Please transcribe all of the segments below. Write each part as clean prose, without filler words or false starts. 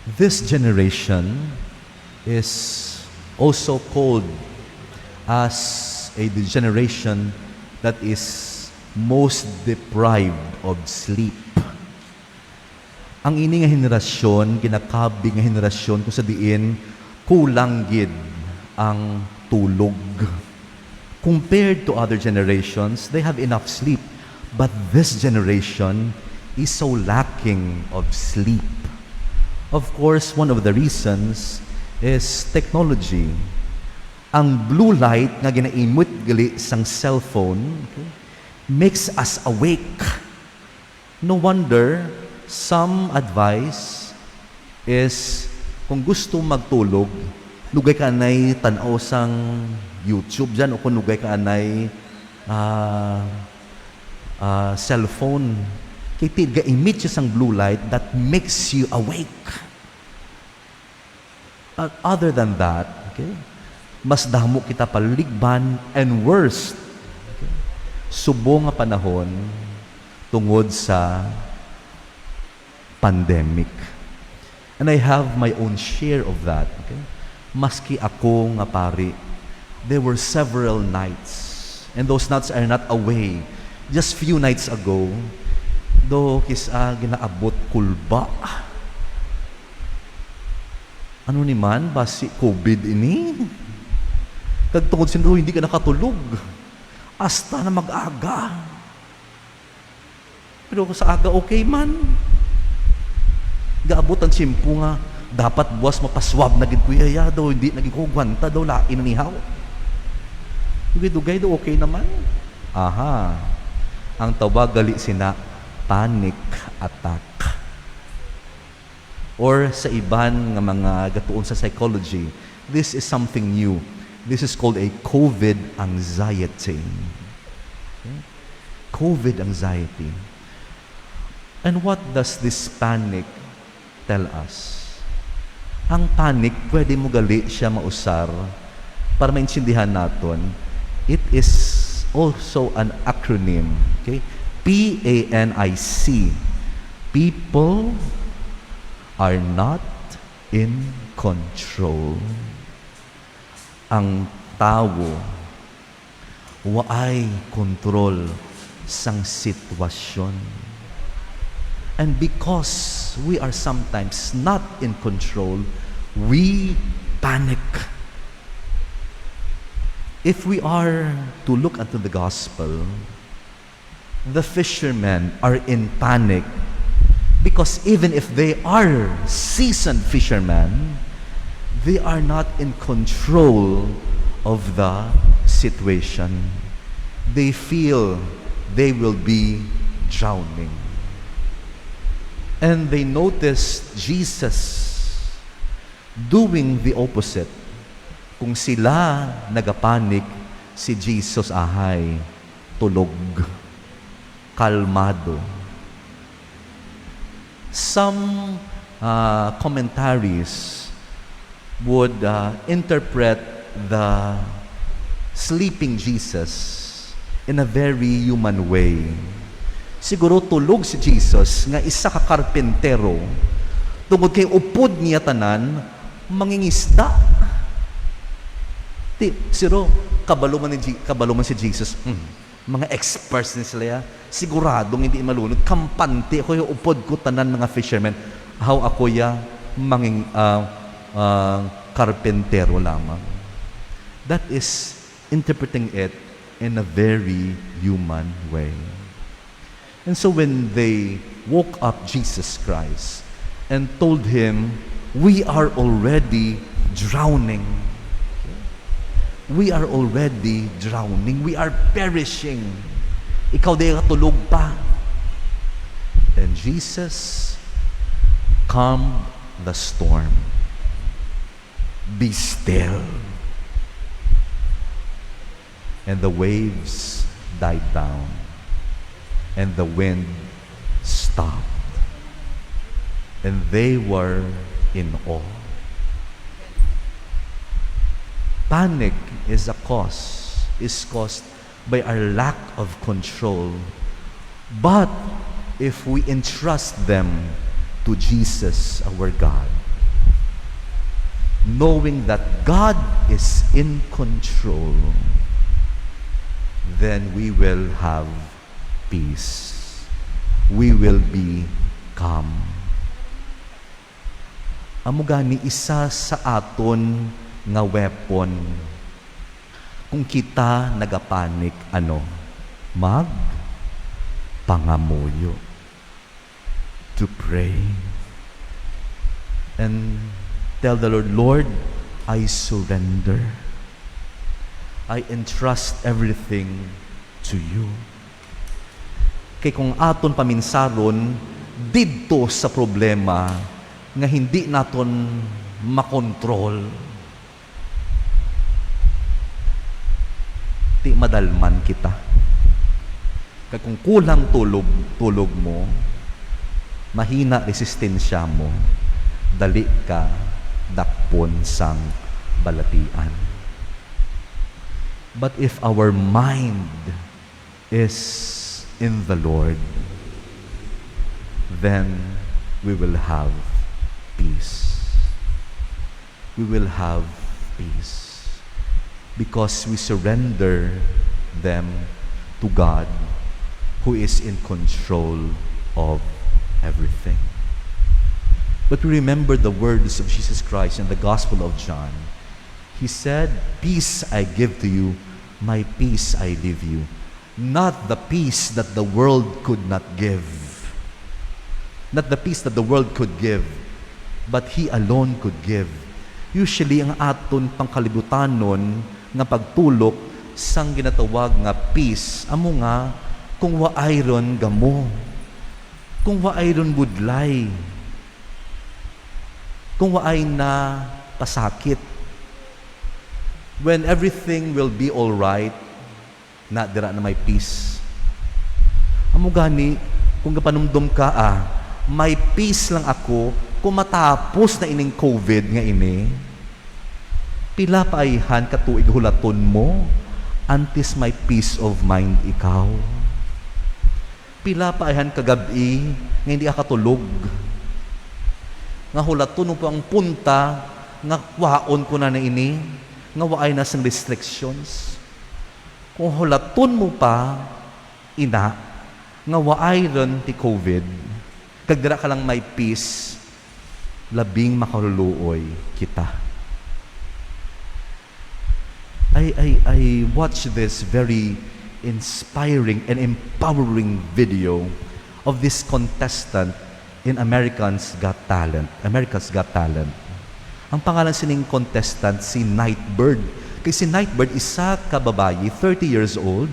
This generation is also called as a generation that is most deprived of sleep. Ang ini nga henerasyon, kinakabi nga henerasyon kung sa diin, kulang gid ang tulog. Compared to other generations, they have enough sleep. But this generation is so lacking of sleep. Of course, one of the reasons is technology. Ang blue light nga ginaimot gali sang cellphone, okay, makes us awake. No wonder, some advice is, kung gusto magtulog, lugay ka anay tanaw sang YouTube dyan, o kung lugay ka anay cellphone. Kaya ga-emit siya sang blue light that makes you awake. Other than that, okay, mas damo kita paligban, and worst, okay, subo nga panahon tungod sa pandemic. And I have my own share of that. Okay? Maski ako nga pari, there were several nights, and those nights are not away. Just few nights ago, do kisa ginaabot kulba. Ano ni man, basi COVID ini? Kagtungod sinro, hindi ka nakatulog. Hasta na mag-aga. Pero sa aga, okay man. Gaabot ang simpo nga, dapat buwas mapaswab na gid kuya ya daw, hindi naging kugwanta daw, lain na nihaw. Dugay-dugay daw, okay naman. Aha. Ang tawag gali sina panic attack. Or sa iban nga mga gatuon sa psychology, this is something new. This is called a COVID anxiety. Okay? COVID anxiety. And what does this panic tell us? Ang panic, pwede mo gali siya mausar para maintindihan natin. It is also an acronym. Okay? PANIC. People are not in control. Ang tao waay kontrol sang sitwasyon. And because we are sometimes not in control, we panic. If we are to look into the gospel, the fishermen are in panic because even if they are seasoned fishermen, they are not in control of the situation. They feel they will be drowning. And they noticed Jesus doing the opposite. Kung sila nagapanik, si Jesus ahay tulog, kalmado. Some commentaries would interpret the sleeping Jesus in a very human way. Siguro tulog si Jesus nga isa ka karpentero, tungod kay upod niya tanan, mangingisda. Siro, kabalo man si Jesus. Mga experts ni sila ya, siguradong hindi malunod. Kampante ako yung upod ko tanan mga fishermen. How ako ya karpentero lamang. That is interpreting it in a very human way. And so when they woke up Jesus Christ and told him, we are already drowning. We are already drowning. We are perishing. Ikaw di katulog pa. And Jesus calmed the storm. Be still. And the waves died down. And the wind stopped. And they were in awe. Panic is caused by our lack of control. But if we entrust them to Jesus, our God, knowing that God is in control, then we will have peace. We will be calm. Amo gani isa sa aton nga weapon kung kita nagapanik, pangamuyo, to pray and tell the Lord, Lord, I surrender. I entrust everything to you. Kay kung aton paminsaron didto sa problema nga hindi naton makontrol, ti madalman kita. Kay kung kulang tulog mo, mahina resistensya mo, dali ka dakpon sang balatian. But if our mind is in the Lord, then we will have peace. We will have peace because we surrender them to God, who is in control of everything. But we remember the words of Jesus Christ in the Gospel of John. He said, peace I give to you, my peace I leave you. Not the peace that the world could not give. Not the peace that the world could give, but He alone could give. Usually, ang aton pangkalibutanon nga pagtulok sang ginatawag nga peace, amo nga, kung waayron gamo, kung waayron budlay, kung waay na pasakit, when everything will be all right, na dira na may peace. Amo gani, kung kapanumdum ka, may peace lang ako kung matapos na ining COVID nga ini, pila paayhan katuig hulaton mo, antes may peace of mind ikaw. Pila paayhan kagabi, nga hindi ka katulog. Nga hulaton mo pa ang punta, nga waon ko na ini, nga waay na sang restrictions. Kung hulaton mo pa, nga waay ron ti COVID, kagdira ka lang may peace, labing makaluluoy kita. I watched this very inspiring and empowering video of this contestant in America's Got Talent. Ang pangalan sining contestant, si Nightbird. Kasi si Nightbird, isa ka babayi, 30 years old.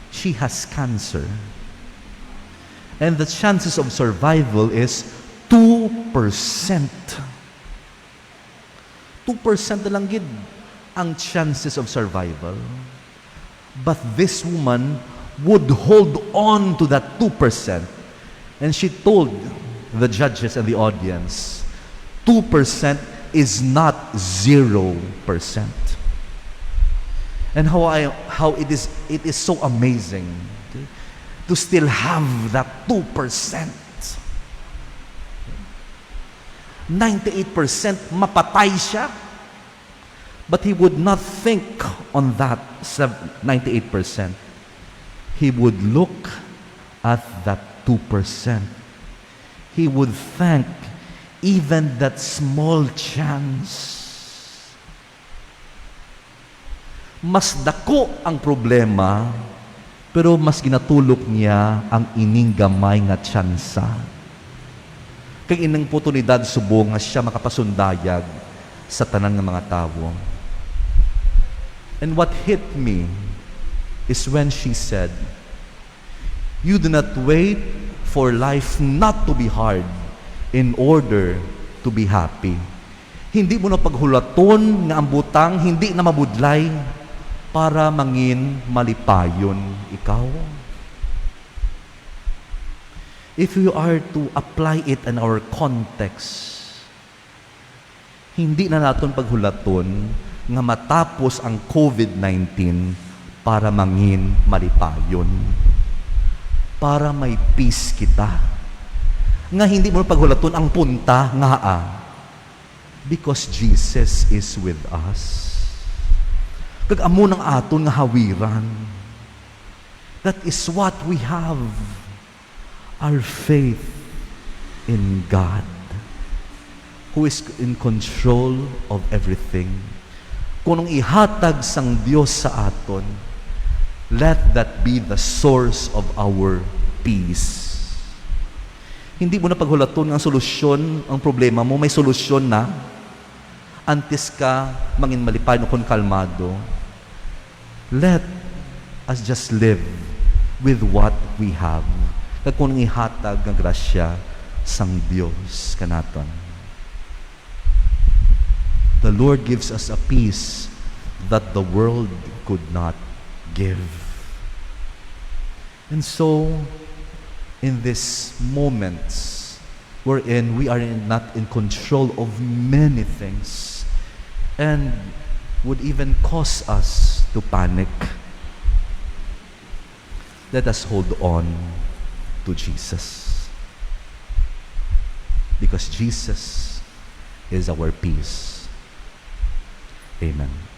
She has cancer. And the chances of survival is 2%. 2% na lang gid ang chances of survival. But this woman would hold on to that 2%. And she told the judges and the audience, 2% is not 0%. And how it is so amazing to still have that 2%. 98% mapatay siya. But he would not think on that 98%. He would look at that 2%. He would thank even that small chance. Mas dako ang problema, pero mas ginatulok niya ang ining gamay nga tsansa. Kay inang oportunidad subong nga siya makapasundayag sa tanan nga mga tawo. And what hit me is when she said, you do not wait for life not to be hard in order to be happy. Hindi mo na paghulaton nga ang butang hindi na mabudlay para mangin malipayon ikaw. If you are to apply it in our context, hindi na naton paghulaton nga matapos ang COVID-19 para mangin malipayon. Para may peace kita. Nga hindi mo paghulaton ang punta nga Because Jesus is with us. Kag amo ng aton nga hawiran. That is what we have. Our faith in God, who is in control of everything. Kung ihatag sang Dios sa aton, let that be the source of our peace. Hindi mo na paghulaton ang solusyon, ang problema mo, may solusyon na. Antes ka mangin malipay o kung kalmado, let us just live with what we have. Kag kung ihatag ang grasya sang Dios kanaton. The Lord gives us a peace that the world could not give. And so, in these moments wherein we are not in control of many things and would even cause us to panic, let us hold on to Jesus. Because Jesus is our peace. Amen.